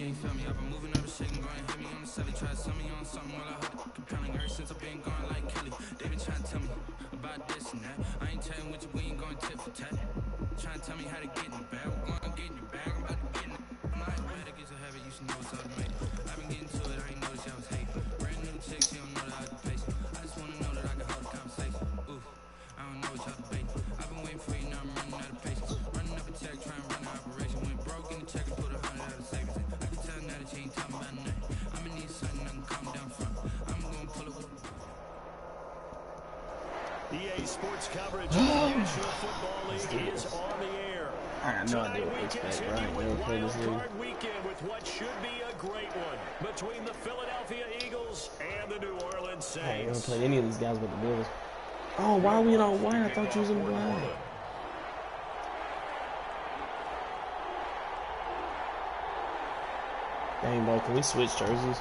you ain't feel me. I've been moving up the shaking, going hit me on the celly. Try to sell me on something while I heard it compelling. Ever since I've been gone like Kelly, they been trying to tell me about this and that. I ain't chatting with you, we ain't going tit for tat. Trying to tell me how to get in the bag. We're going to get in your bag, I'm about to get in it. I'm like, better get a habit, you should know it's automated. I've been getting to it, I ain't noticed y'all was hating. Brand new chick, she don't know that I can pace it. I just wanna know that I can hold a conversation. Oof, I don't know what y'all debating. I've been waiting for you, now I'm running out of patience. Running up a check, trying to run an operation. Went broke in the check and put 100 out of savings. I can tell now that you ain't talking about nothing. I'ma need something I can calm down from. I'm gonna pull it with EA Sports coverage of the National Football League is on the air. I have no idea what to expect, right? Never played this league. Weekend with what should be a great one between the Philadelphia Eagles and the New Orleans Saints. I ain't never played any of these guys but the Bills. Oh, why are we on white? I thought you was in black. Dang, bro, can we switch jerseys?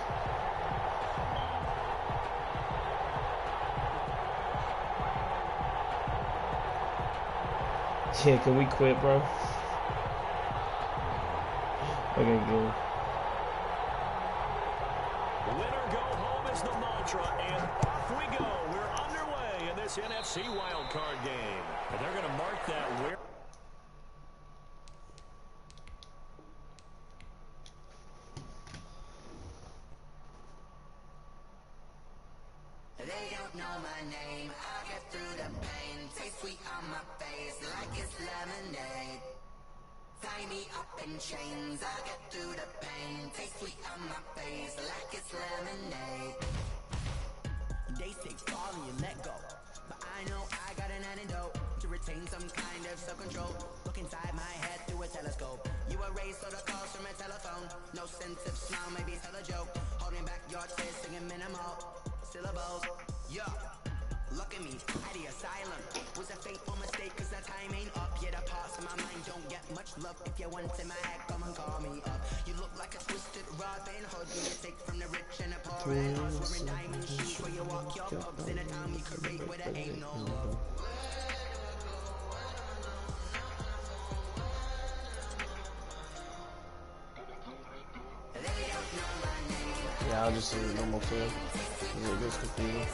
Yeah, can we quit, bro? Okay, good. Winner go home is the mantra, and off we go. We're underway in this NFC wildcard game. And they're going to mark that where. They don't know my name. I'll get through the pain. Taste sweet on my face like it's lemonade. Tie me up in chains. I'll get through the pain. Taste sweet on my face like it's lemonade. They say fall and you let go, but I know I got an antidote to retain some kind of self-control. Look inside my head through a telescope. You erase all the calls from a telephone. No sense of smile, maybe tell a joke. Holding back your tears, singing minimal syllables. Yeah, look at me, at the asylum. Was a fateful mistake, cause the time ain't up. Yet the parts of my mind don't get much love. If you want in my head, come and call me up. You look like a twisted Robin Hood. You take from the rich and the poor and us. Wearing diamond shoes where you walk your pubs in a town you create where there ain't no love. Yeah, I'll just do a normal field. It gets confusing.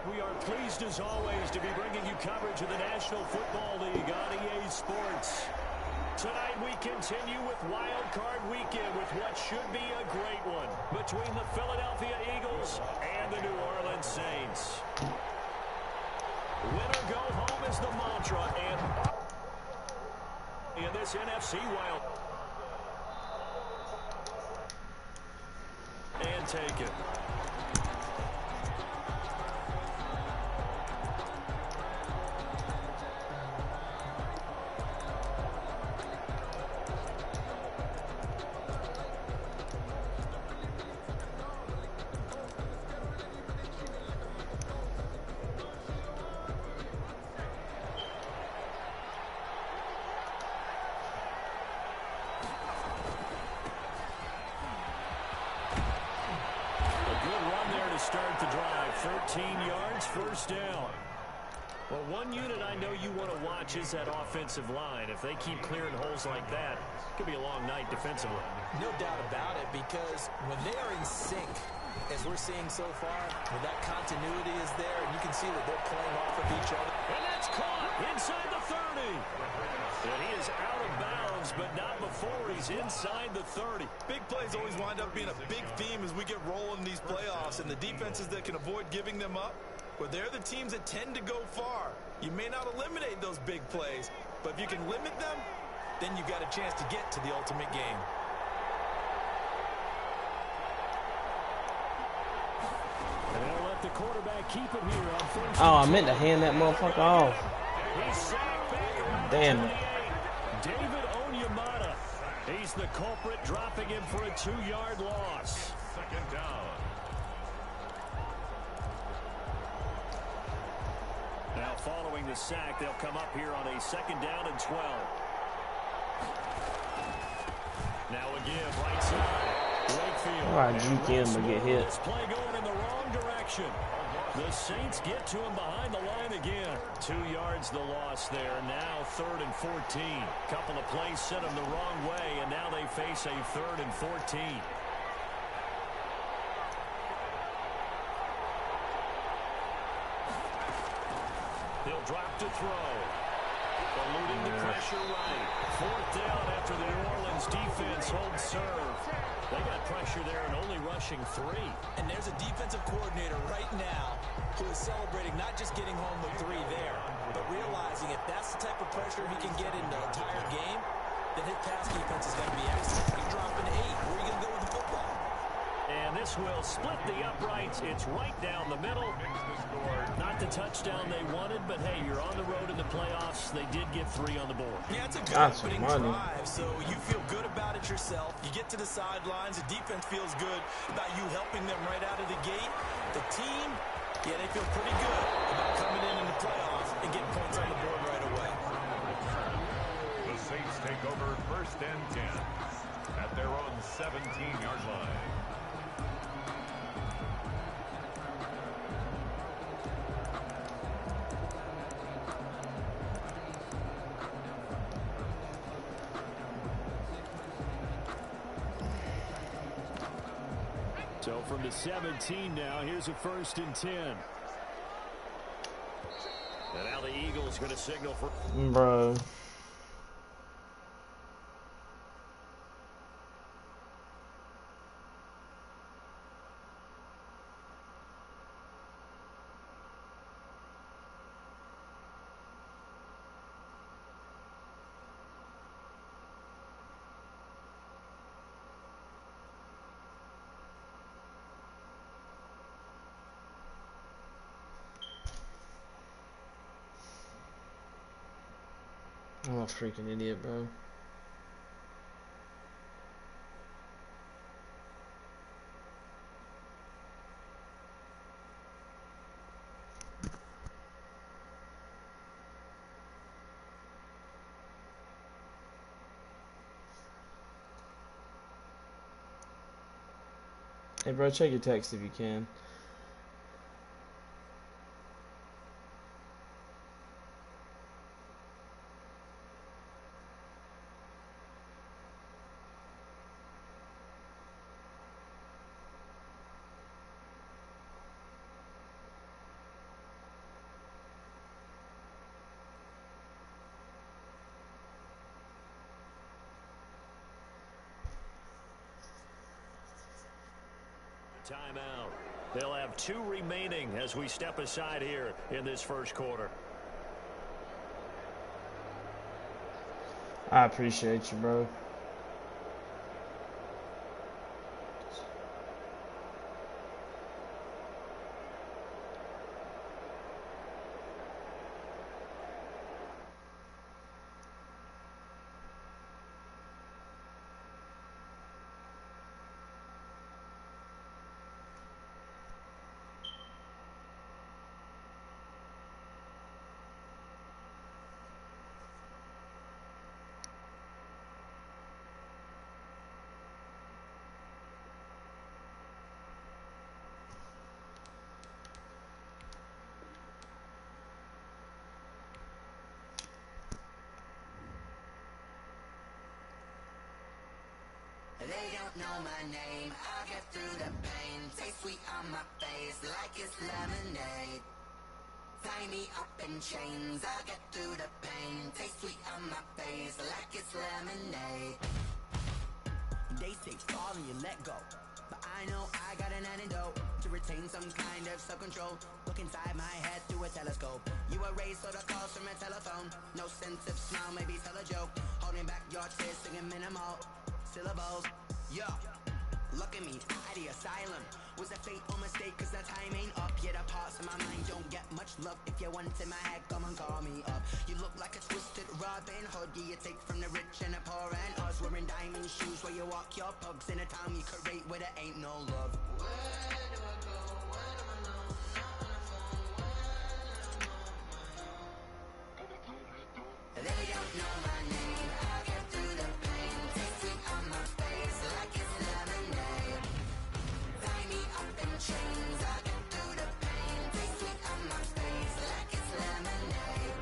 We are pleased as always to be bringing you coverage of the National Football League on EA Sports. Tonight we continue with Wild Card Weekend with what should be a great one between the Philadelphia Eagles and the New Orleans Saints. Winner go home is the mantra, and in this NFC Wild. And take it. Start the drive, 13 yards, first down. Well, one unit I know you want to watch is that offensive line. If they keep clearing holes like that, it could be a long night defensively. No doubt about it, because when they are in sync, as we're seeing so far, when that continuity is there, and you can see that they're playing off of each other. And that's caught inside the 30. And he is out of bounds, but not before he's inside the 30. Big plays always wind up being a big theme as we get rolling in these playoffs, and the defenses that can avoid giving them up, but they're the teams that tend to go far. You may not eliminate those big plays, but if you can limit them, then you've got a chance to get to the ultimate game. And they'll let the quarterback keep it here on first. Oh, I meant to hand that motherfucker off. He's sacked back around Damn the it. 28. David Onyemata. He's the culprit, dropping him for a 2-yard loss. Second down. Now following the sack, they'll come up here on a 2nd down and 12. Now again, right side. Wakefield. All right, juke him to get hit. This play going in the wrong direction. The Saints get to him behind the line again. 2 yards the loss there. Now 3rd and 14. Couple of plays sent them the wrong way, and now they face a 3rd and 14. He'll drop to throw. Eluding the pressure right. 4th down after the New Orleans defense holds serve. They got pressure there and only rushing 3. And there's a defensive coordinator right now who is celebrating not just getting home with 3 there, but realizing if that's the type of pressure he can get in the entire game, then his pass defense is going to be excellent. He's dropping 8. Where are you going to go with the football? And this will split the uprights. It's right down the middle. Not the touchdown they wanted, but hey, you're on the road in the playoffs. They did get 3 on the board. Yeah, it's a good That's opening money. drive, so you feel good about it yourself. You get to the sidelines. The defense feels good about you helping them right out of the gate. The team, yeah, they feel pretty good about coming in the playoffs and getting points on the board right away. The Saints take over 1st and 10 at their own 17-yard line. So from the 17 now, here's a 1st and 10. And now the Eagles going to signal for... Bro. I'm a freaking idiot, bro. Hey, bro, check your text if you can. Timeout. They'll have 2 remaining as we step aside here in this 1st quarter. I appreciate you, bro. They don't know my name, I'll get through the pain. Taste sweet on my face like it's lemonade. Tie me up in chains, I'll get through the pain. Taste sweet on my face like it's lemonade. They say fall and you let go, but I know I got an antidote to retain some kind of self-control. Look inside my head through a telescope. You erase all the calls from a telephone. No sense of smile, maybe tell a joke. Holding back your tears, singing minimal syllables. Yeah, look at me, at the asylum. Was a fate or mistake, cause the time ain't up. Yet the parts of my mind don't get much love. If you want in my head, come and call me up. You look like a twisted Robin Hood. Yeah, you take from the rich and the poor and us. Wearing diamond shoes where you walk your pugs. In a town you create where there ain't no love. Where do I go? Where do I know? They don't know my name. I'll get through the pain. Taste sweet on my face like it's lemonade. Tie me up in chains. I'll get through the pain. Taste sweet on my face like it's lemonade.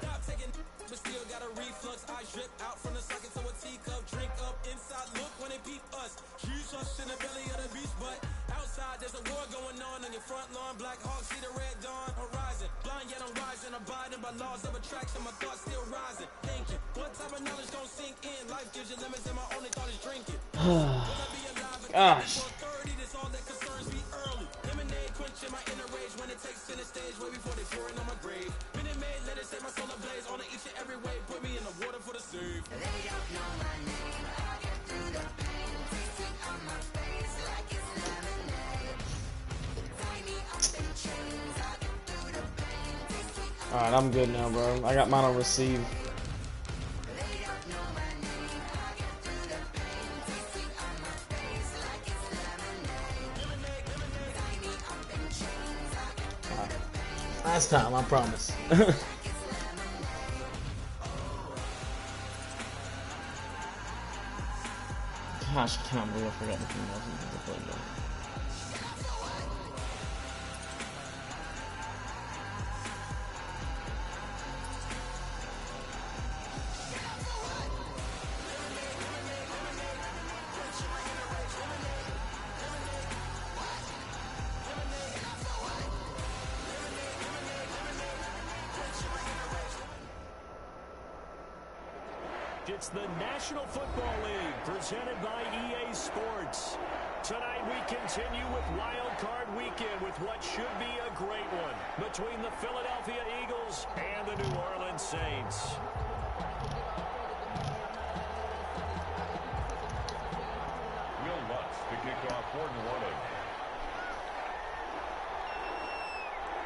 Stop taking, but still got a reflux. I drip out from the socket to a teacup. Drink up inside, look when they peep us. Huge us in the belly of the beast, but outside there's a war going on your front lawn. Black Hawk, see the red dawn horizon. Blind yet I'm rising, abiding by laws of attraction. My thoughts still rising. Thinking, what type of knowledge don't sink in? Life gives you limits, and my only thought is drinking. Gosh. This all that concerns me early. Lemonade quenching my inner rage when it takes center stage way before they pour it on my grave. Minute Maid, let it set my soul ablaze on each and every way. Put me in the water for the save. They don't know my name. I'll get through the pain. Taste sweet on my face like it's lemonade. Tie me up in chains. I'll get through the pain. Taste sweet on my face. Alright, I'm good now, bro. I got mine on receive. They don't know my name. I'll get through the pain. Taste sweet on my face like it's lemonade. Tie me up in chains. I'll get through the pain. Last time, I promise. Gosh, I can't believe I forgot the females into the football. It's the National Football League presented by EA Sports. Tonight we continue with Wild Card Weekend with what should be a great one between the Philadelphia Eagles and the New Orleans Saints. Will Lutz to kick off quarter one.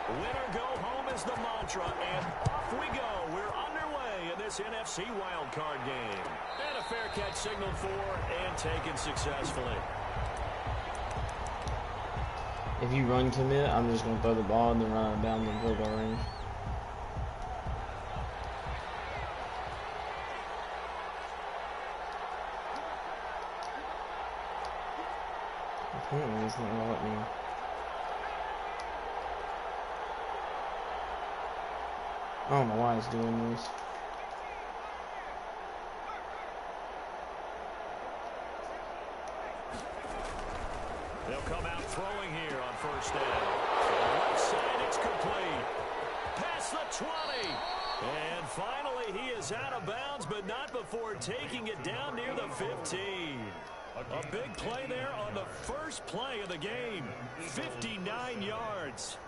Winner go home is the mantra, and off we go. We're underway in this NFC wildcard game. And a fair catch signaled for and taken successfully. If you run commit, I'm just going to throw the ball and then run out of bounds in field goal range. Apparently it's not going to let me. I don't know why it's doing this. They'll come out throwing here on first down. Left side, it's complete. Past the 20. And finally, he is out of bounds, but not before taking it down near the 15. A big play there on the first play of the game. 59 yards.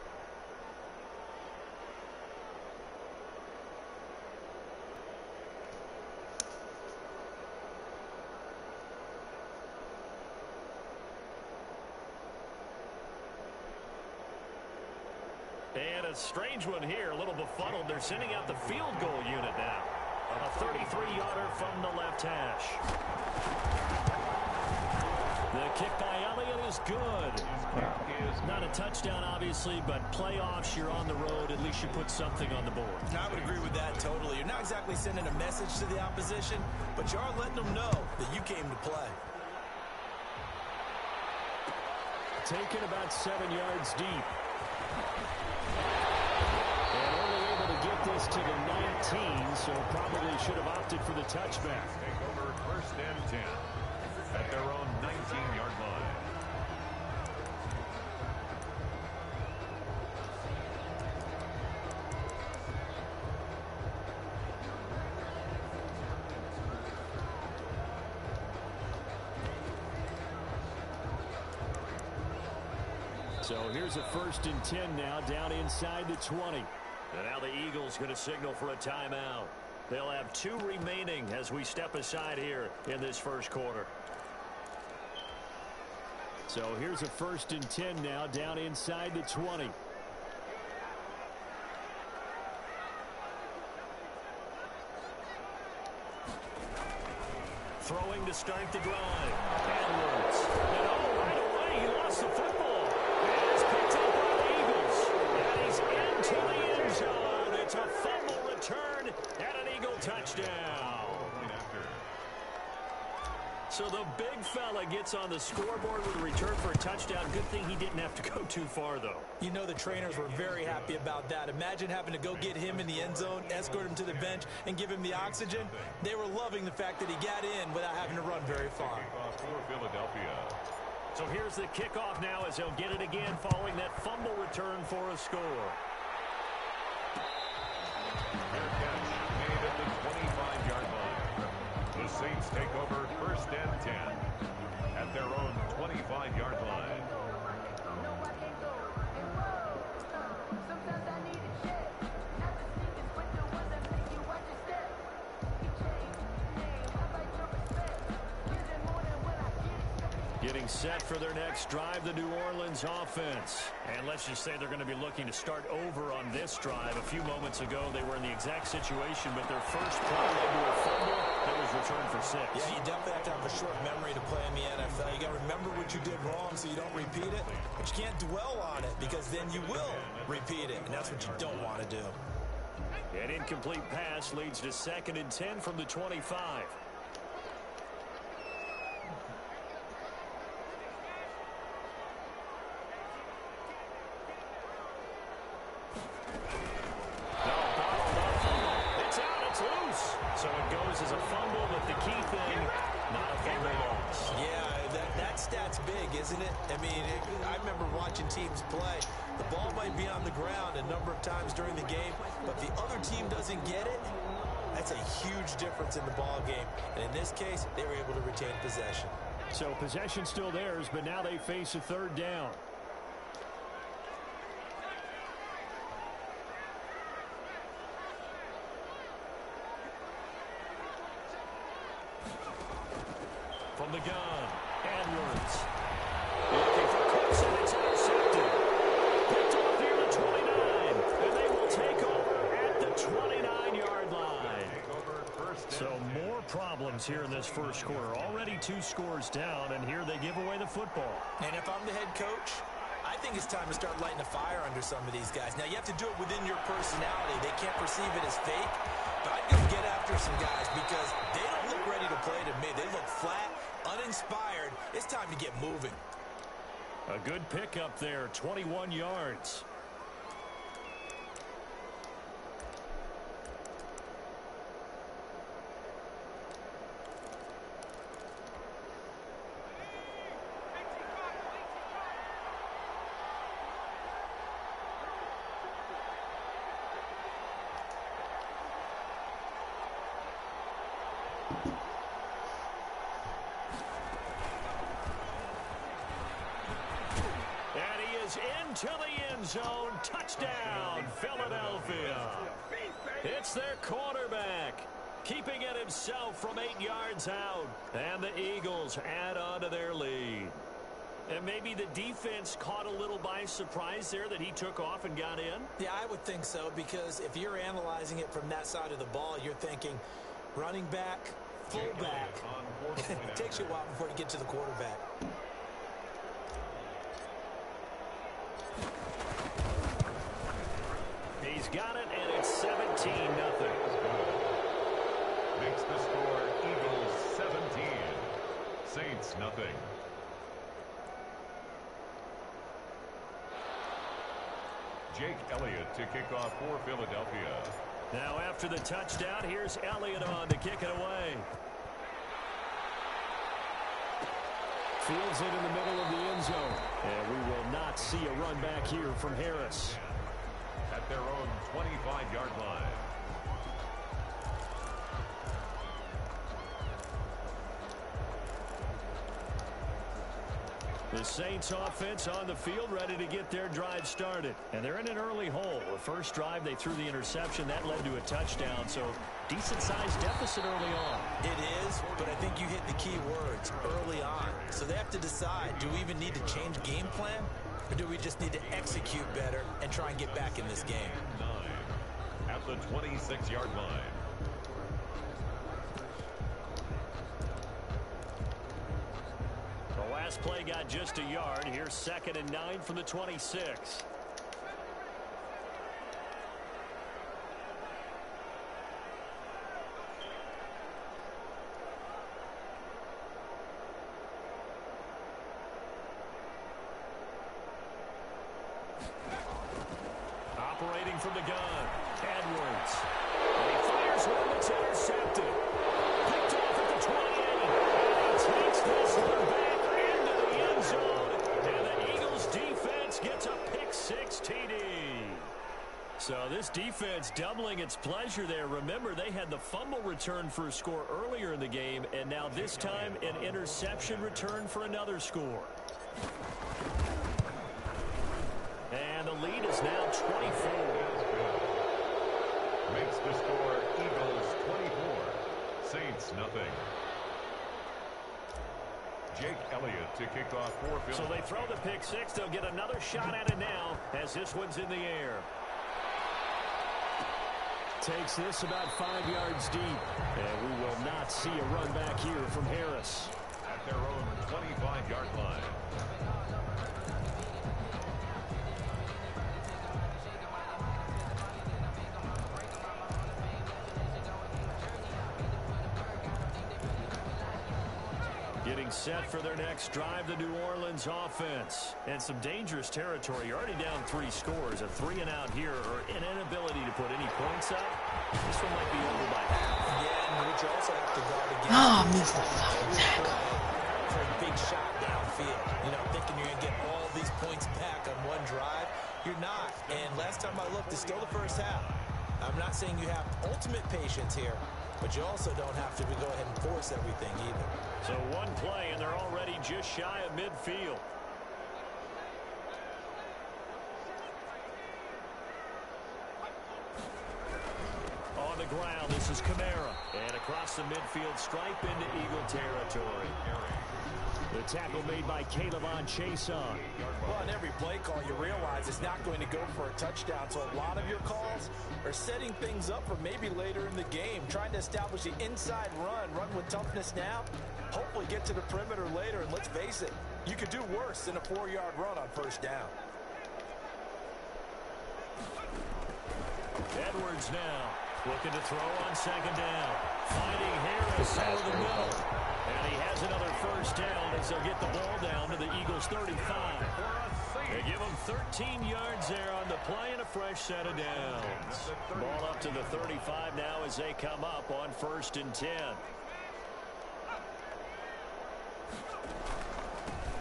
And a strange one here, a little befuddled. They're sending out the field goal unit now. A 33-yarder from the left hash. The kick by Elliott is good. Not a touchdown, obviously, but playoffs, you're on the road. At least you put something on the board. I would agree with that totally. You're not exactly sending a message to the opposition, but you are letting them know that you came to play. Taken about 7 yards deep. And only able to get this to the 19, so probably should have opted for the touchback. Take over first and 10. at their own 19-yard line. So here's a 1st and 10 now, down inside the 20. And now the Eagles going to signal for a timeout. They'll have 2 remaining as we step aside here in this first quarter. So here's a 1st and 10 now, down inside the 20. Throwing to start the drive. Edwards. And right away, he lost the football. And it's picked up by the Eagles. And he's into the end zone. It's a fumble return and an Eagle touchdown. So the big fella gets on the scoreboard with a return for a touchdown. Good thing he didn't have to go too far, though. You know the trainers were very happy about that. Imagine having to go get him in the end zone, escort him to the bench, and give him the oxygen. They were loving the fact that he got in without having to run very far. For Philadelphia. So here's the kickoff now as he'll get it again following that fumble return for a score. Fair catch made at the 25-yard line. The Saints take over 1st and 10 at their own 25-yard line. Getting set for their next drive, the New Orleans offense. And let's just say they're going to be looking to start over on this drive. A few moments ago, they were in the exact situation, but their first play led to a fumble that was returned for 6. Yeah, you definitely have to have a short memory to play in the NFL. You got to remember what you did wrong so you don't repeat it. But you can't dwell on it because then you will repeat it, and that's what you don't want to do. An incomplete pass leads to 2nd and 10 from the 25. So it goes as a fumble, but the key thing, not a fumble loss. Yeah, that stat's big, isn't it? I mean, I remember watching teams play. The ball might be on the ground a number of times during the game, but the other team doesn't get it. That's a huge difference in the ball game. And in this case, they were able to retain possession. So possession still theirs, but now they face a 3rd down. From the gun, Edwards. Looking for Cookson. It's intercepted. Picked off near the 29. And they will take over at the 29-yard line. So more problems here in this first quarter. Already 2 scores down, and here they give away the football. And if I'm the head coach, I think it's time to start lighting a fire under some of these guys. Now, you have to do it within your personality. They can't perceive it as fake. But I'd go get after some guys because they don't look ready to play to me. They look flat, uninspired. It's time to get moving. A good pickup there, 21 yards. Into the end zone. Touchdown, Philadelphia. It's their quarterback, keeping it himself from 8 yards out. And the Eagles add on to their lead. And maybe the defense caught a little by surprise there that he took off and got in? Yeah, I would think so, because if you're analyzing it from that side of the ball, you're thinking running back, fullback. It takes you a while before you get to the quarterback. He's got it, and it's 17-0. Makes the score Eagles 17, Saints nothing. Jake Elliott to kick off for Philadelphia. Now after the touchdown, here's Elliott on to kick it away. fields it in the middle of the end zone. And we will not see a run back here from Harris. At their own 25-yard line. The Saints offense on the field ready to get their drive started. And they're in an early hole. The first drive they threw the interception. That led to a touchdown. So decent-sized deficit early on. It is, but I think you hit the key words, early on. So they have to decide, do we even need to change game plan? Or do we just need to execute better and try and get back in this game? 9 at the 26-yard line. The last play got just a yard. Here's 2nd and 9 from the 26. Operating from the gun, Edwards. And he fires one that's intercepted. Picked off at the 28. And takes this one back into the end zone. And the Eagles defense gets a pick-6 TD. So this defense doubling its pleasure there. Remember, they had the fumble return for a score earlier in the game, and now this time an interception return for another score. And the lead is now 24. Makes the score Eagles 24, Saints nothing. Jake Elliott to kick off for Philly. So they throw the pick-6. They'll get another shot at it now as this one's in the air. Takes this about 5 yards deep. And we will not see a run back here from Harris. At their own 25-yard line. Getting set for their next drive, the New Orleans offense. And some dangerous territory. You're already down 3 scores. A 3-and-out here or an inability to put any points up. This one might be over by half. Yeah, and which also have to guard against. Oh, missed the fucking tackle. For a big shot downfield. You know, thinking you're going to get all these points back on one drive. You're not. And last time I looked, it's still the first half. I'm not saying you have ultimate patience here, but you also don't have to go ahead and force everything either. So one play, and they're already just shy of midfield. On the ground, this is Kamara. And across the midfield stripe into Eagle territory. The tackle made by Caleb Chason. Well, on every play call, you realize it's not going to go for a touchdown. So a lot of your calls are setting things up for maybe later in the game, trying to establish the inside run with toughness now, hopefully get to the perimeter later. And let's face it, you could do worse than a 4-yard run on first down. Edwards now looking to throw on second down. Finding Harris over the middle. And he has another first down as they'll get the ball down to the Eagles' 35. They give them 13 yards there on the play and a fresh set of downs. Ball up to the 35 now as they come up on 1st and 10.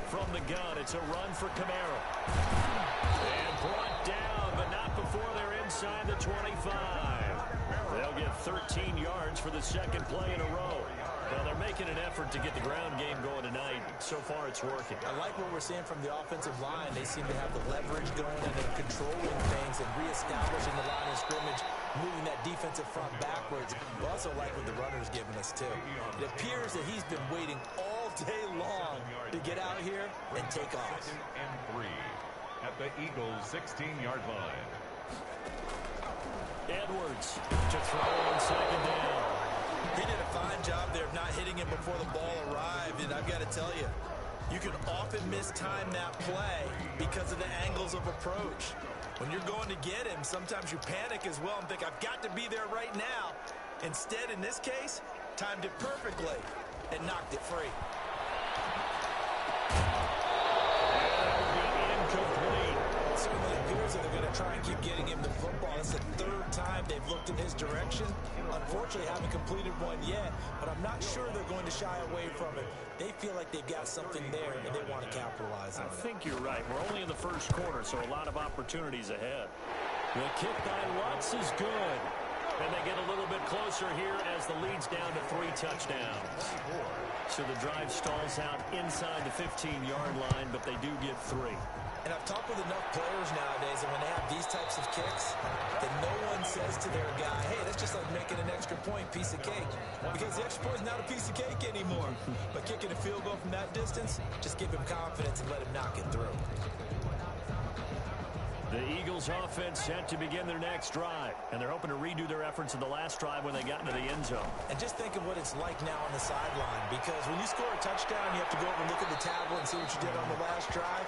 From the gun, it's a run for Kamara. And brought down, but not before they're inside the 25. They'll get 13 yards for the second play in a row. Now, they're making an effort to get the ground game going tonight. So far, it's working. I like what we're seeing from the offensive line. They seem to have the leverage going and they're controlling things and reestablishing the line of scrimmage, moving that defensive front backwards. I also like what the runner's giving us, too. It appears that he's been waiting all day long to get out here and take off. 2nd and 3 at the Eagles' 16-yard line. Edwards to throw on second down. He did a fine job there of not hitting him before the ball arrived, and I've got to tell you, you can often mistime that play because of the angles of approach. When you're going to get him, sometimes you panic as well and think, I've got to be there right now. Instead, in this case, timed it perfectly and knocked it free. Incomplete. It certainly appears that they're going to try and keep getting him the football. That's the 3rd time they've looked in his direction. Unfortunately, haven't completed one yet, but I'm not sure they're going to to shy away from it. They feel like they've got something there, and they want to capitalize on it. I think you're right. We're only in the first quarter, so a lot of opportunities ahead. The kick by Lutz is good. And they get a little bit closer here as the lead's down to 3 touchdowns. So the drive stalls out inside the 15-yard line, but they do get 3. And I've talked with enough players nowadays, and when they have these types of kicks, that no one says to their guy, hey, that's just like making an extra point, piece of cake. Because the extra point is not a piece of cake anymore. But kicking a field goal from that distance, just give him confidence and let him knock it through. The Eagles offense set to begin their next drive, and they're hoping to redo their efforts in the last drive when they got into the end zone. And just think of what it's like now on the sideline, because when you score a touchdown, you have to go over and look at the tablet and see what you did on the last drive.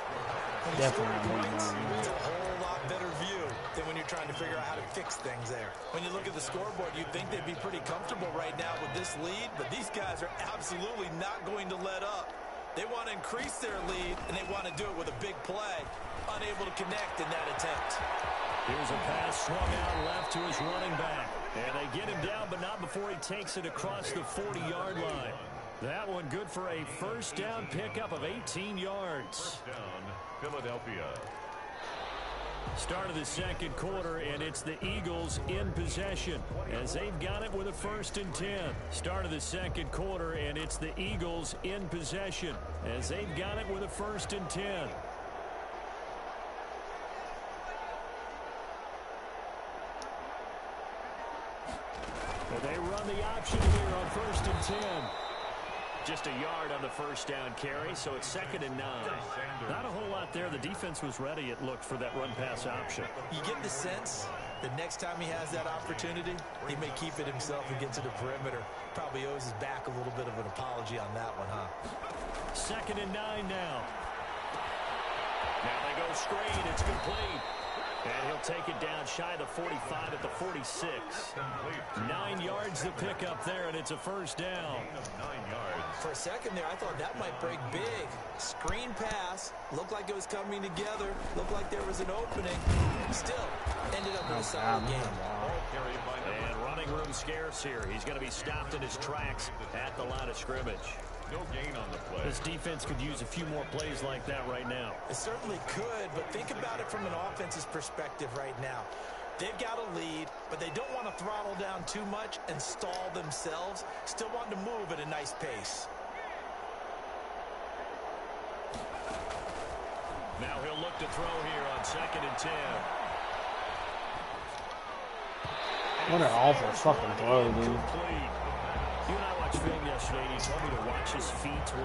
When you score points, it's a whole lot better view than when you're trying to figure out how to fix things there. When you look at the scoreboard, you'd think they'd be pretty comfortable right now with this lead, but these guys are absolutely not going to let up. They want to increase their lead, and they want to do it with a big play. Unable to connect in that attempt. Here's a pass swung out left to his running back. And they get him down, but not before he takes it across the 40-yard line. That one good for a first down pickup of 18 yards. First down, Philadelphia. Start of the second quarter, and it's the Eagles in possession as they've got it with a 1st and 10. Start of the second quarter, and it's the Eagles in possession as they've got it with a 1st and 10. They run the option here on 1st and 10. Just a yard on the first down carry, so it's 2nd and 9. Not a whole lot there. The defense was ready, it looked, for that run-pass option. You get the sense that next time he has that opportunity, he may keep it himself and get to the perimeter. Probably owes his back a little bit of an apology on that one, huh? 2nd and 9 now. Now they go screen. It's complete. And he'll take it down shy of the 45 at the 46. 9 yards to pick up there, and it's a first down. 9 yards. For a second there, I thought that might break big. Screen pass. Looked like it was coming together. Looked like there was an opening. Still, ended up with a solid game. And running room scarce here. He's going to be stopped in his tracks at the line of scrimmage. No gain on the play. This defense could use a few more plays like that right now. It certainly could, but think about it from an offense's perspective right now. They've got a lead, but they don't want to throttle down too much and stall themselves. Still want to move at a nice pace. Now he'll look to throw here on 2nd and 10. What an awful fucking throw, dude. You and I watched film yesterday, and you told me to watch his feet. For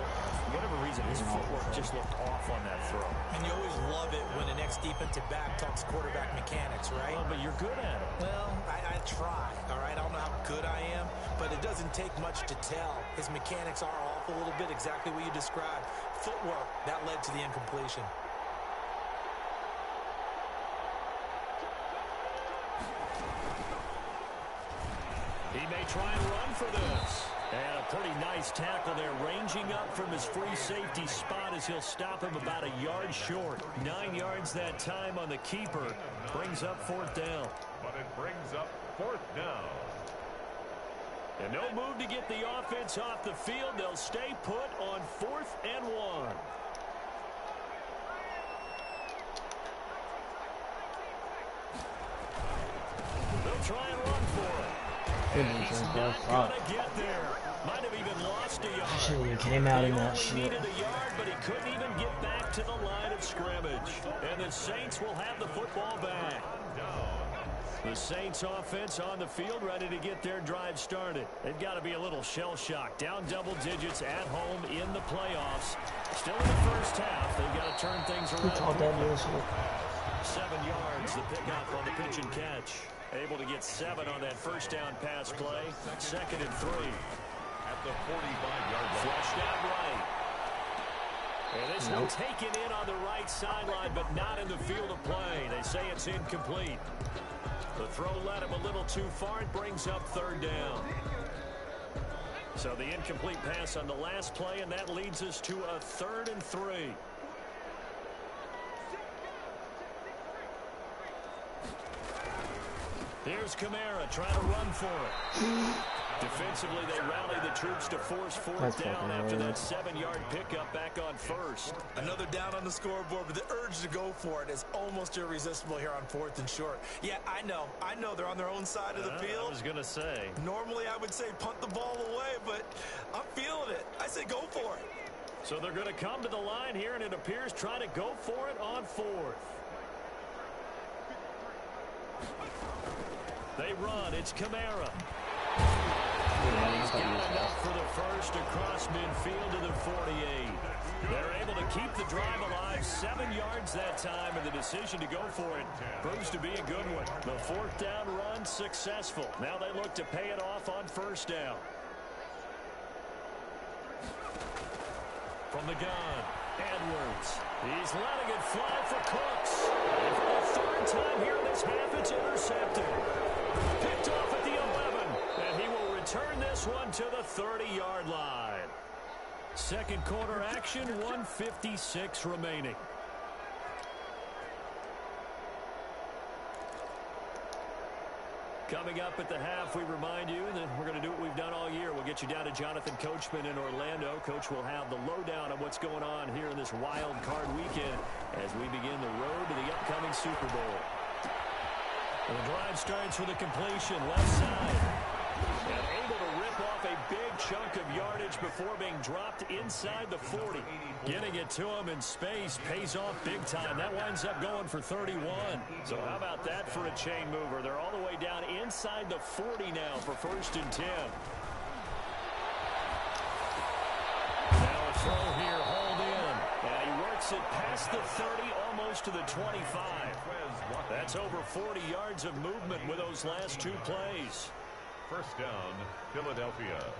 whatever reason, his footwork just looked off on that throw. And you always love it when an ex-defensive back talks quarterback mechanics, right? Well, but you're good at it. Well, I try, all right? I don't know how good I am, but it doesn't take much to tell. His mechanics are off a little bit, exactly what you described. Footwork, that led to the incompletion. He may try and run for this. And a pretty nice tackle there, ranging up from his free safety spot as he'll stop him about a yard short. 9 yards that time on the keeper. Brings up 4th down. But it brings up 4th down. And no move to get the offense off the field. They'll stay put on 4th and 1. They'll try and run for it. He's not going to get there. Might have even lost a yard. Shouldn't even came out in that shit. He needed a yard, but he couldn't even get back to the line of scrimmage. And the Saints will have the football back. The Saints offense on the field, ready to get their drive started. They've got to be a little shell-shocked. Down double digits at home in the playoffs. Still in the first half. They've got to turn things around. 7 yards, the pickup on the pitch and catch. Able to get 7 on that first down pass play. 2nd and 3. At the 45-yard line. Flushed out right. And this one taken in on the right sideline, but not in the field of play. They say it's incomplete. The throw led him a little too far. It brings up 3rd down. So the incomplete pass on the last play, and that leads us to a 3rd and 3. Here's Kamara trying to run for it. Defensively, they rally the troops to force fourth down after that 7-yard pickup back on first. Another down on the scoreboard, but the urge to go for it is almost irresistible here on 4th and short. Yeah, I know they're on their own side of the field. I was going to say. Normally, I would say punt the ball away, but I'm feeling it. I say go for it. So they're going to come to the line here, and it appears trying to go for it on 4th. They run. It's Kamara. He's got enough for the first across midfield to the 48. They're able to keep the drive alive, 7 yards that time, and the decision to go for it proves to be a good one. The 4th down run successful. Now they look to pay it off on 1st down. From the gun, Edwards. He's letting it fly for Cooks. And for the 3rd time here in this half, it's intercepted. Picked off at the 11, and he will return this one to the 30-yard line. Second quarter action, 1:56 remaining. Coming up at the half, we remind you that we're going to do what we've done all year. We'll get you down to Jonathan Coachman in Orlando. Coach will have the lowdown on what's going on here in this wild card weekend as we begin the road to the upcoming Super Bowl. The drive starts with a completion, left side. And able to rip off a big chunk of yardage before being dropped inside the 40. Getting it to him in space pays off big time. That winds up going for 31. So how about that for a chain mover? They're all the way down inside the 40 now for 1st and 10. Now a throw here, hauled in. And he works it past the 30, almost to the 25. That's over 40 yards of movement with those last 2 plays. 1st down, Philadelphia.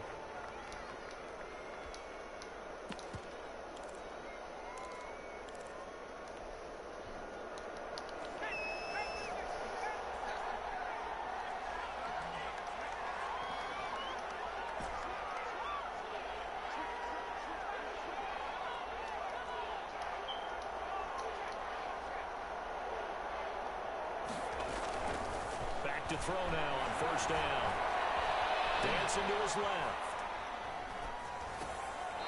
Back to throw now on 1st down. Dancing to his left.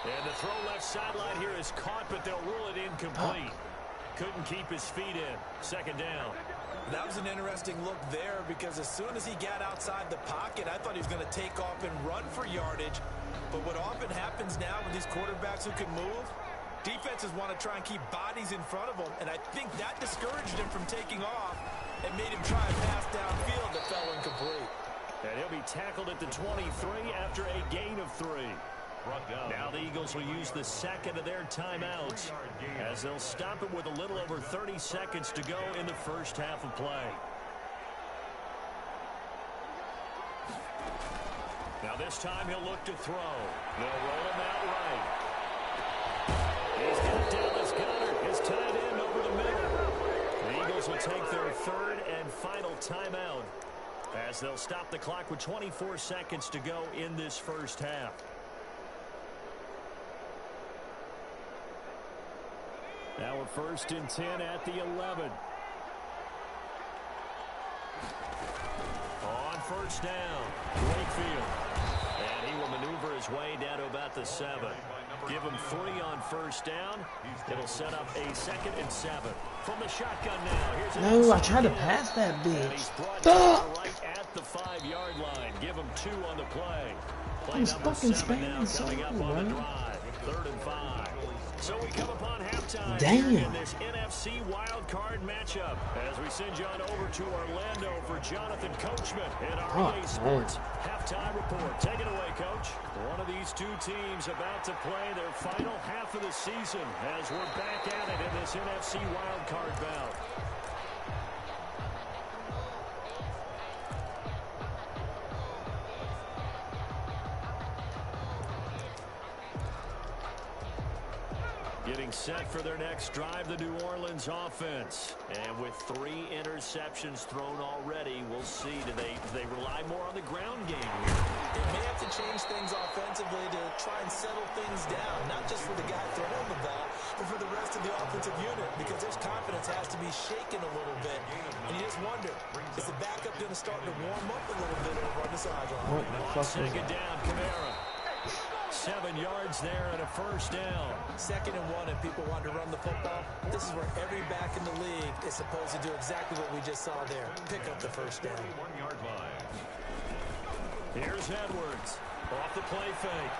And the throw left sideline here is caught, but they'll rule it incomplete. Couldn't keep his feet in. 2nd down. That was an interesting look there because as soon as he got outside the pocket, I thought he was going to take off and run for yardage. But what often happens now with these quarterbacks who can move, defenses want to try and keep bodies in front of them, and I think that discouraged him from taking off and made him try a pass downfield that fell incomplete. And he'll be tackled at the 23 after a gain of 3. Now the Eagles will use the 2nd of their timeouts as they'll stop it with a little over 30 seconds to go in the 1st half of play. Now this time he'll look to throw. They'll roll him out right. He's got Dallas Goedert, his tight end, over the middle. The Eagles will take their 3rd and final timeout as they'll stop the clock with 24 seconds to go in this 1st half. Now we're 1st and 10 at the 11. On 1st down, Wakefield. And he will maneuver his way down to about the 7. Give him 3 on 1st down. It'll set up a 2nd and 7. From the shotgun now. No, I tried to pass that bitch. Right at the 5-yard line. Give him 2 on the play. Play number 7 now coming up on the drive. 3rd and 5. So we come upon halftime in this NFC wildcard matchup as we send you on over to Orlando for Jonathan Coachman in our EA Sports halftime report. Take it away, Coach. One of these 2 teams about to play their final half of the season as we're back at it in this NFC wildcard bout. Getting set for their next drive, the New Orleans offense. And with 3 interceptions thrown already, we'll see. Do they rely more on the ground game here? They may have to change things offensively to try and settle things down, not just for the guy throwing the ball, but for the rest of the offensive unit, because their confidence has to be shaken a little bit. And you just wonder, is the backup going to start to warm up a little bit over on the sideline? Second down, Kamara. 7 yards there and a first down. 2nd and 1, and people want to run the football. This is where every back in the league is supposed to do exactly what we just saw there. Pick up the first down. 1-yard line. Here's Edwards. Off the play fake.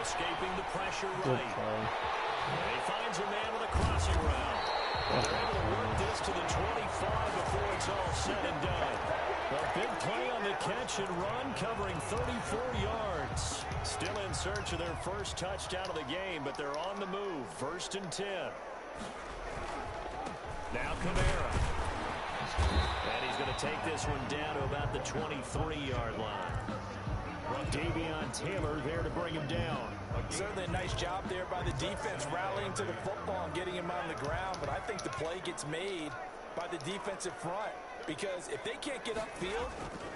Escaping the pressure right. And he finds a man with a crossing route. They're able to work this to the 25 before it's all said and done. A big play on the catch and run, covering 34 yards. Still in search of their first touchdown of the game, but they're on the move. 1st and 10. Now Kamara. And he's going to take this one down to about the 23-yard line. Davion Taylor there to bring him down. Certainly a nice job there by the defense rallying to the football and getting him on the ground, but I think the play gets made by the defensive front, because if they can't get upfield,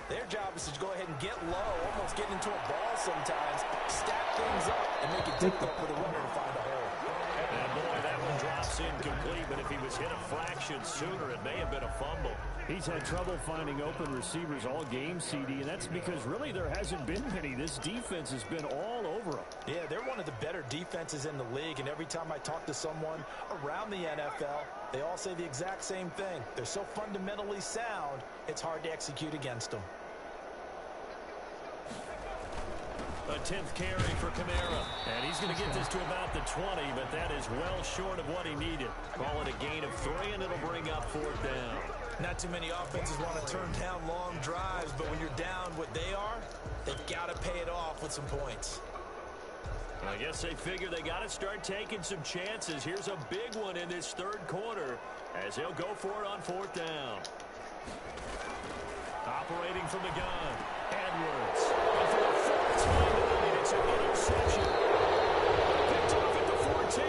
their job is to go ahead and get low, almost get into a ball sometimes, stack things up, and make it difficult for the runner to find a hole. And boy, that one drops incomplete, but if he was hit a fraction sooner, it may have been a fumble. He's had trouble finding open receivers all game, CD, and that's because really there hasn't been many. This defense has been all over him. Yeah, they're one of the better defenses in the league, and every time I talk to someone around the NFL, they all say the exact same thing. They're so fundamentally sound, it's hard to execute against them. A 10th carry for Kamara. And he's going to get this to about the 20, but that is well short of what he needed. Call it a gain of 3, and it'll bring up 4th down. Not too many offenses want to turn down long drives, but when you're down what they are, they've got to pay it off with some points. I guess they figure they got to start taking some chances. Here's a big one in this 3rd quarter as they'll go for it on 4th down. Operating from the gun, Edwards. And for the 4th time tonight, it's an interception. Picked off at the 14.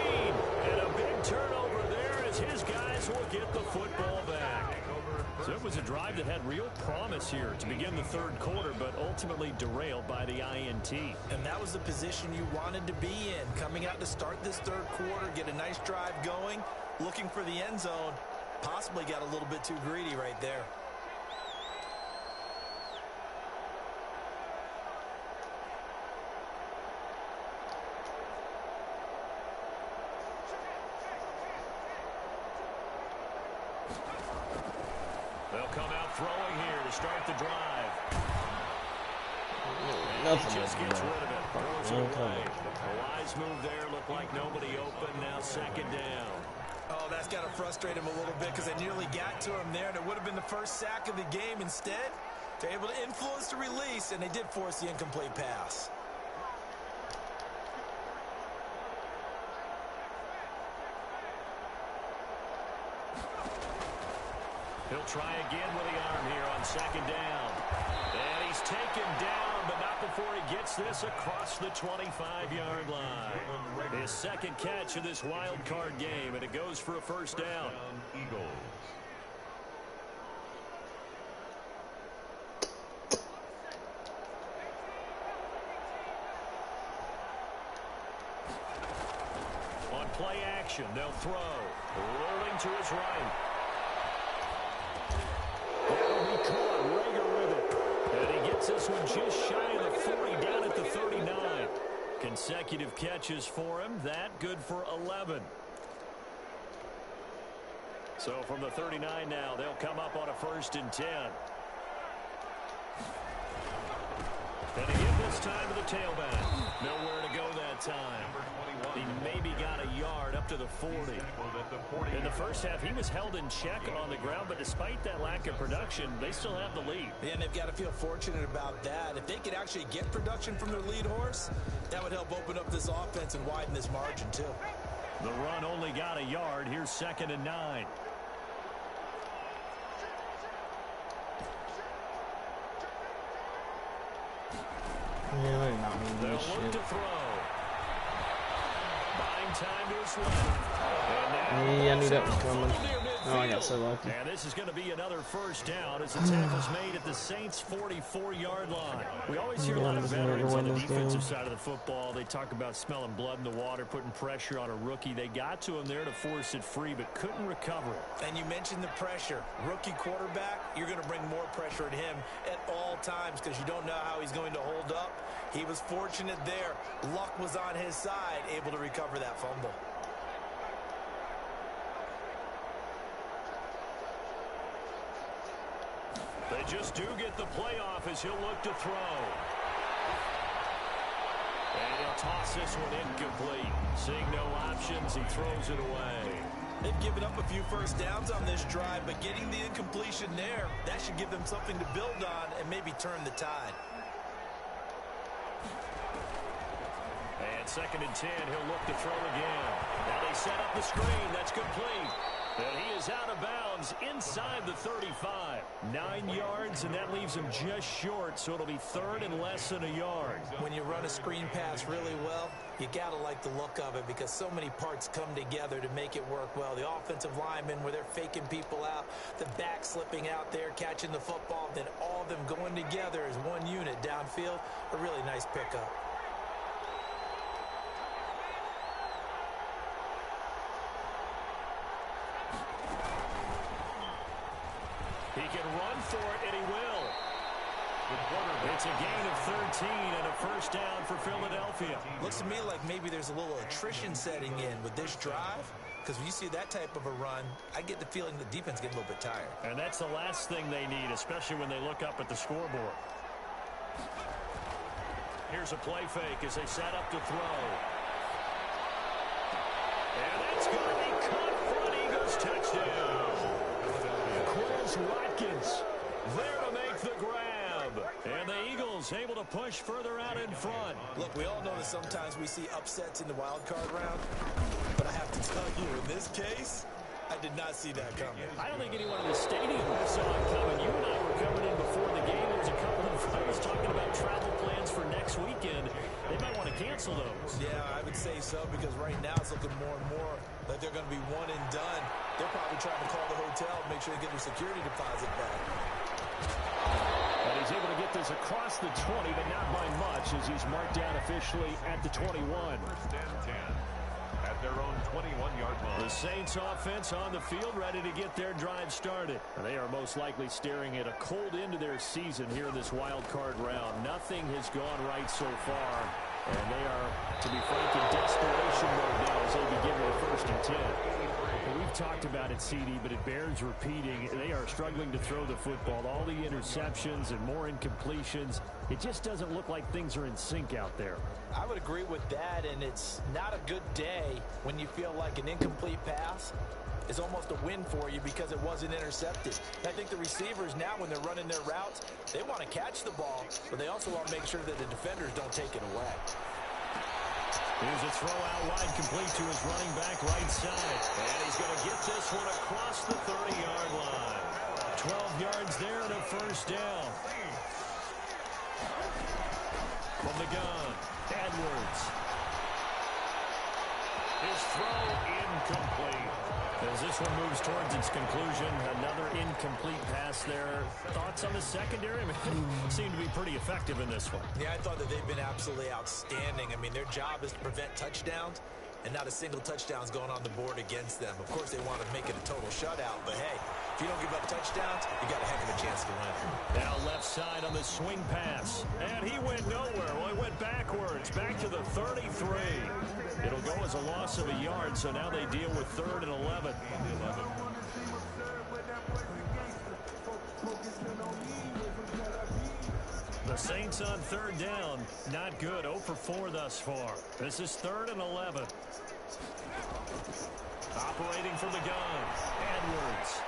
And a big turnover there as his guys will get the football back. So it was a drive that had real promise here to begin the 3rd quarter, but ultimately derailed by the INT. And that was the position you wanted to be in. Coming out to start this 3rd quarter, get a nice drive going, looking for the end zone. Possibly got a little bit too greedy right there. Come out throwing here to start the drive. Nothing. He just gets rid of it. Throws it away. A wise move there. Looked like nobody open. Now 2nd down. Oh, that's got to frustrate him a little bit because they nearly got to him there, and it would have been the first sack of the game. Instead, they're able to influence the release, and they did force the incomplete pass. He'll try again with the arm here on 2nd down. And he's taken down, but not before he gets this across the 25-yard line. His 2nd catch of this wild card game, and it goes for a 1st down. Eagles. On play action, they'll throw. Rolling to his right. That'll be caught. Rager with it. And he gets this one just shy of the 40, down at the 39. Consecutive catches for him. That good for 11. So from the 39 now, they'll come up on a 1st and 10. And again this time to the tailback. Nowhere to go that time. He maybe got a yard up to the 40. In the first half, he was held in check on the ground, but despite that lack of production, they still have the lead. Yeah, and they've got to feel fortunate about that. If they could actually get production from their lead horse, that would help open up this offense and widen this margin, too. The run only got a yard. Here's 2nd and 9. They'll look to throw. Buying time to his left. Yeah, I knew that was coming. Near midfield. Oh, I got so lucky. And this is going to be another first down as the tackle's made at the Saints' 44-yard line. We always hear a lot of veterans on the defensive side of the football. They talk about smelling blood in the water, putting pressure on a rookie. They got to him there to force it free, but couldn't recover it. And you mentioned the pressure. Rookie quarterback, you're going to bring more pressure at him at all times because you don't know how he's going to hold up. He was fortunate there. Luck was on his side, able to recover that fumble. They just do get the playoff as he'll look to throw. And he'll toss this one incomplete. Seeing no options, he throws it away. They've given up a few first downs on this drive, but getting the incompletion there, that should give them something to build on and maybe turn the tide. And 2nd and 10, he'll look to throw again. Now they set up the screen. That's complete. And he is out of bounds inside the 35. 9 yards, and that leaves him just short, so it'll be 3rd and less than a yard. When you run a screen pass really well, you got to like the look of it because so many parts come together to make it work well. The offensive linemen, where they're faking people out, the back slipping out there, catching the football, then all of them going together as one unit downfield. A really nice pickup. He can run for it, and he will. It's a gain of 13 and a first down for Philadelphia. Looks to me like maybe there's a little attrition setting in with this drive, because when you see that type of a run, I get the feeling the defense gets a little bit tired. And that's the last thing they need, especially when they look up at the scoreboard. Here's a play fake as they set up to throw. And that's going to be caught front. Eagles touchdown. Watkins there to make the grab. And the Eagles able to push further out in front. Look, we all know that sometimes we see upsets in the wild card round, but I have to tell you, in this case, I did not see that coming. I don't think anyone in the stadium saw it coming. You and I were coming in before the game. There's a couple of folks talking about travel plans for next weekend. They might want to cancel those. Yeah, I would say so, because right now it's looking more and more like they're going to be one and done. They're probably trying to call the hotel and make sure they get their security deposit back. And he's able to get this across the 20, but not by much, as he's marked down officially at the 21. 1st and 10 at their own 21-yard line. The Saints offense on the field, ready to get their drive started. And they are most likely staring at a cold end to their season here in this wild card round. Nothing has gone right so far, and they are, to be frank, in desperation mode now as they begin with a 1st and 10. We've talked about it, CD, but it bears repeating. They are struggling to throw the football. All the interceptions and more incompletions. It just doesn't look like things are in sync out there. I would agree with that, and it's not a good day when you feel like an incomplete pass is almost a win for you because it wasn't intercepted. And I think the receivers now, when they're running their routes, they want to catch the ball, but they also want to make sure that the defenders don't take it away. Here's a throw out wide, complete to his running back right side. And he's going to get this one across the 30-yard line. 12 yards there and a first down. From the gun, Edwards. His throw incomplete. As this one moves towards its conclusion, another incomplete pass there. Thoughts on the secondary? I mean, seem to be pretty effective in this one. Yeah, I thought that they've been absolutely outstanding. I mean, their job is to prevent touchdowns, and not a single touchdown's going on the board against them. Of course, they want to make it a total shutout, but hey, if you don't give up touchdowns, you got a heck of a chance to win. Now left side on the swing pass. And he went nowhere. Well, he went backwards, back to the 33. It'll go as a loss of a yard, so now they deal with 3rd and 11. The Saints on 3rd down. Not good. 0 for 4 thus far. This is 3rd and 11. Operating from the gun. Edwards.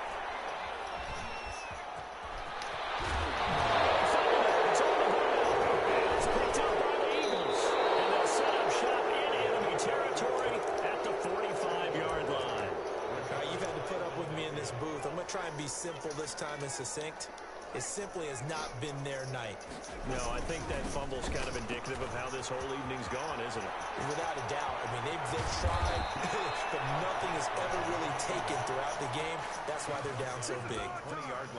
It's picked up by the Eagles. And they'll set up shop in enemy territory at the 45-yard line. You've had to put up with me in this booth. I'm going to try and be simple this time and succinct. it simply has not been their night. No, I think that fumble's kind of indicative of how this whole evening's gone, isn't it? Without a doubt. I mean, they've tried, but nothing has ever really taken throughout the game. That's why they're down so big.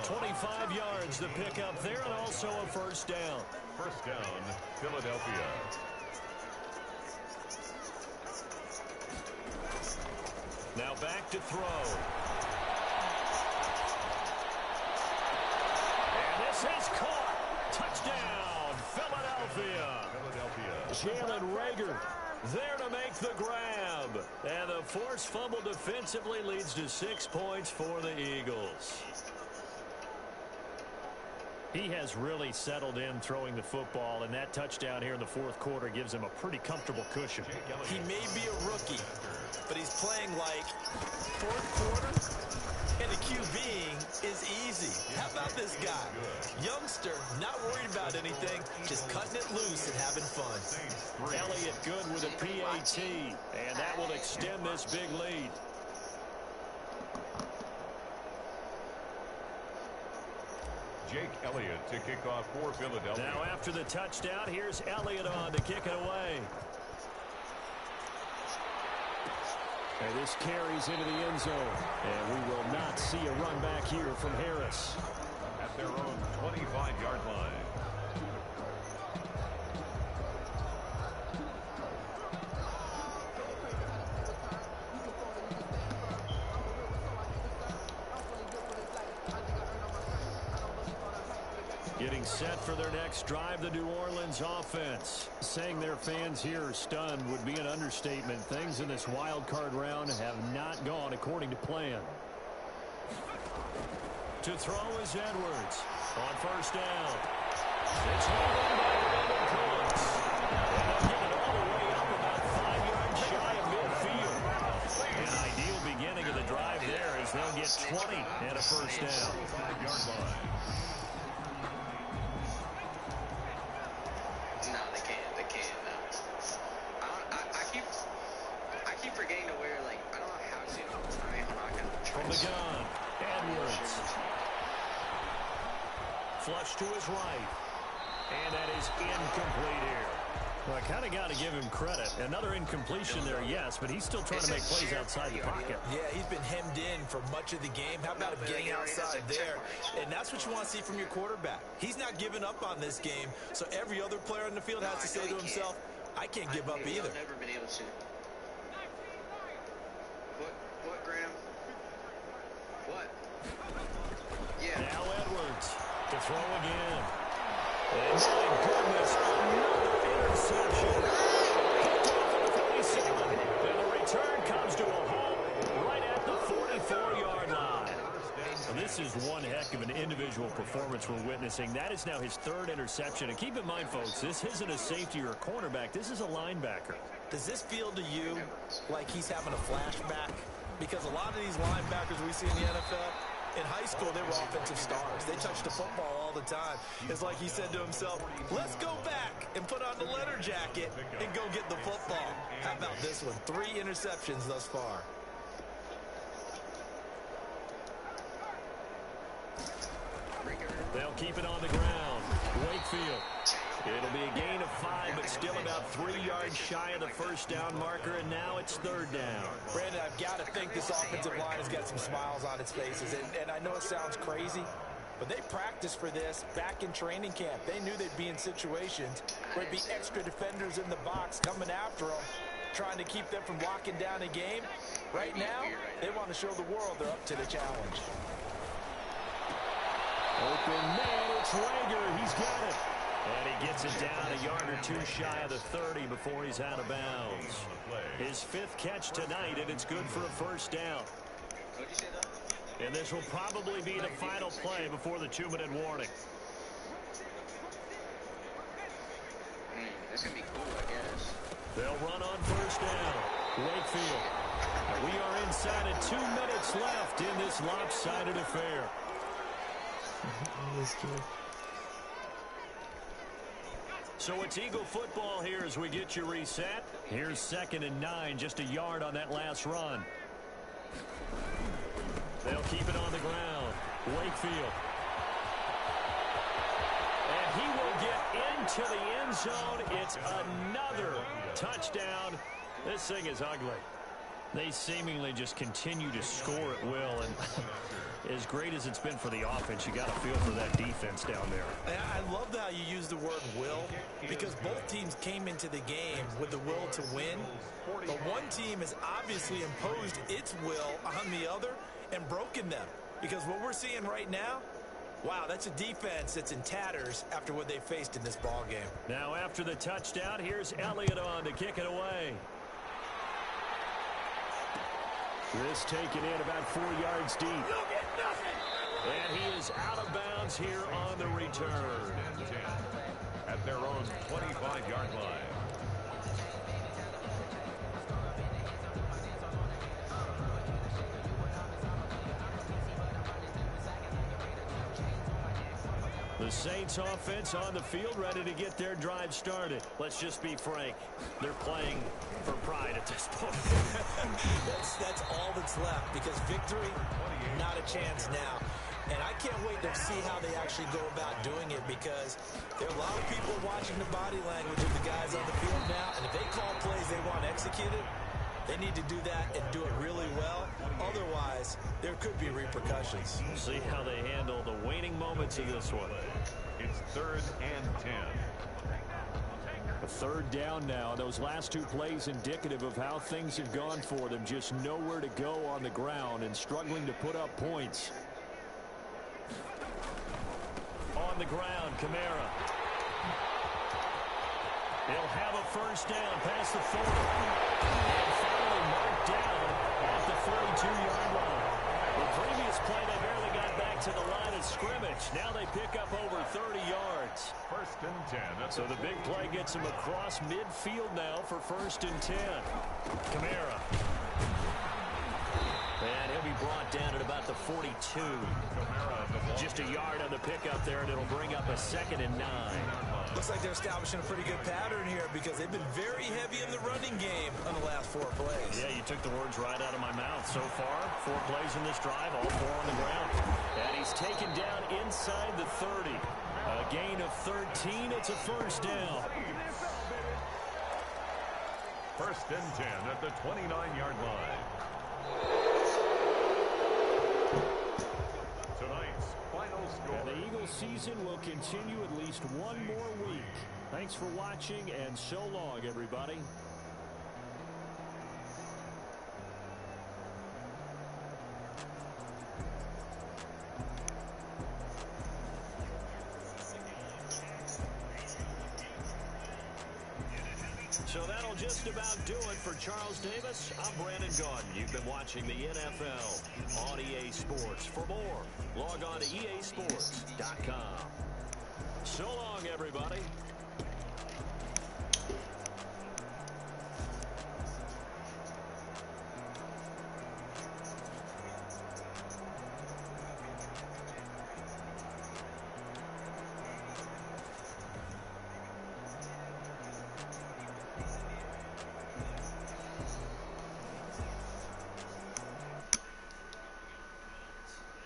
25 yards to pick up there, and also a first down. First down, Philadelphia. Now back to throw. And this is caught. Touchdown, Philadelphia. Jalen Reagor there to make the grab. And the forced fumble defensively leads to 6 points for the Eagles. He has really settled in throwing the football, and that touchdown here in the fourth quarter gives him a pretty comfortable cushion. He may be a rookie, but he's playing like fourth quarter, and the QBing is easy. How about this guy? Youngster, not worried about anything, just cutting it loose and having fun. Elliott good with a PAT, and that will extend this big lead. Jake Elliott to kick off for Philadelphia. Now after the touchdown, here's Elliott on to kick it away. And this carries into the end zone. And we will not see a run back here from Harris. At their own 25-yard line. Getting set for their next drive, the New Orleans offense. Saying their fans here are stunned would be an understatement. Things in this wild card round have not gone according to plan. To throw is Edwards on first down. It's hauled in by Brandon Cooks. And they'll get it all the way up about 5 yards shy of midfield. An ideal beginning of the drive there as they'll get 20 and a first down. 5-yard line. From the gun, Edwards. Flush to his right. And that is incomplete here. Well, I kind of got to give him credit. Another incompletion there, yes, but he's still trying to make plays outside the pocket. Yeah, he's been hemmed in for much of the game. How about him getting outside there? And that's what you want to see from your quarterback. He's not giving up on this game, so every other player on the field has to say to himself, I can't give up either. I've never been able to. What, Graham? What? Yeah. Now Edwards to throw again. And my goodness, another interception. Picked off at the 47. And the return comes to a halt right at the 44-yard line. And this is one heck of an individual performance we're witnessing. That is now his third interception. And keep in mind, folks, this isn't a safety or a cornerback. This is a linebacker. Does this feel to you like he's having a flashback? Because a lot of these linebackers we see in the NFL, in high school, they were offensive stars. They touched the football all the time. It's like he said to himself, let's go back and put on the leather jacket and go get the football. How about this one? 3 interceptions thus far. They'll keep it on the ground. Wakefield. It'll be a gain of 5, but still about 3 yards shy of the first down marker, and now it's third down. Brandon, I've got to think this offensive line has got some smiles on its faces, and I know it sounds crazy, but they practiced for this back in training camp. They knew they'd be in situations where there'd be extra defenders in the box coming after them, trying to keep them from locking down a game. Right now, they want to show the world they're up to the challenge. Open man, it's Reagor. He's got it. And he gets it down a yard or 2 shy of the 30 before he's out of bounds. His 5th catch tonight, and it's good for a first down. And this will probably be the final play before the 2-minute warning. That's going to be cool, I guess. They'll run on first down. Wakefield. We are inside of 2 minutes left in this lopsided affair. So it's Eagle football here as we get you reset. Here's 2nd and 9, just a yard on that last run. They'll keep it on the ground. Wakefield. into the end zone. It's another touchdown. This thing is ugly. They seemingly just continue to score at will, and as great as it's been for the offense, you got to feel for that defense down there. I love how you use the word will, because both teams came into the game with the will to win, but one team has obviously imposed its will on the other and broken them, because what we're seeing right now, wow, that's a defense that's in tatters after what they faced in this ball game. Now after the touchdown, here's Elliott on to kick it away. This taken in about 4 yards deep. You'll get nothing. And he is out of bounds here on the return. At their own 25-yard line. The Saints offense on the field, ready to get their drive started. Let's just be frank. They're playing for pride at this point. That's all that's left, because victory, not a chance now. And I can't wait to see how they actually go about doing it, because there are a lot of people watching the body language of the guys on the field now, and if they call plays they want executed, they need to do that and do it really well. Otherwise, there could be repercussions. See how they handle the waning moments of this one. It's 3rd and 10. A third down now. Those last two plays indicative of how things have gone for them. Just nowhere to go on the ground and struggling to put up points. On the ground, Kamara. He'll have a first down past the 40. And finally marked down at the 42-yard line. The previous play, they barely got back to the line of scrimmage. Now they pick up over 30 yards. 1st and 10. So the big play gets him across midfield now for 1st and 10. Kamara. And he'll be brought down at about the 42. Just a yard on the pickup there, and it'll bring up a 2nd and 9. Looks like they're establishing a pretty good pattern here, because they've been very heavy in the running game on the last 4 plays. Yeah, you took the words right out of my mouth. So far, 4 plays in this drive, all 4 on the ground. And he's taken down inside the 30. A gain of 13. It's a first down. 1st and 10 at the 29-yard line. Tonight's final score. And the Eagles season will continue at least one more week. Thanks for watching, and so long, everybody. So that'll just about do it for Charles Davis. I'm Brandon Gaudin. You've been watching the NFL on EA Sports. For more, log on to easports.com. So long, everybody.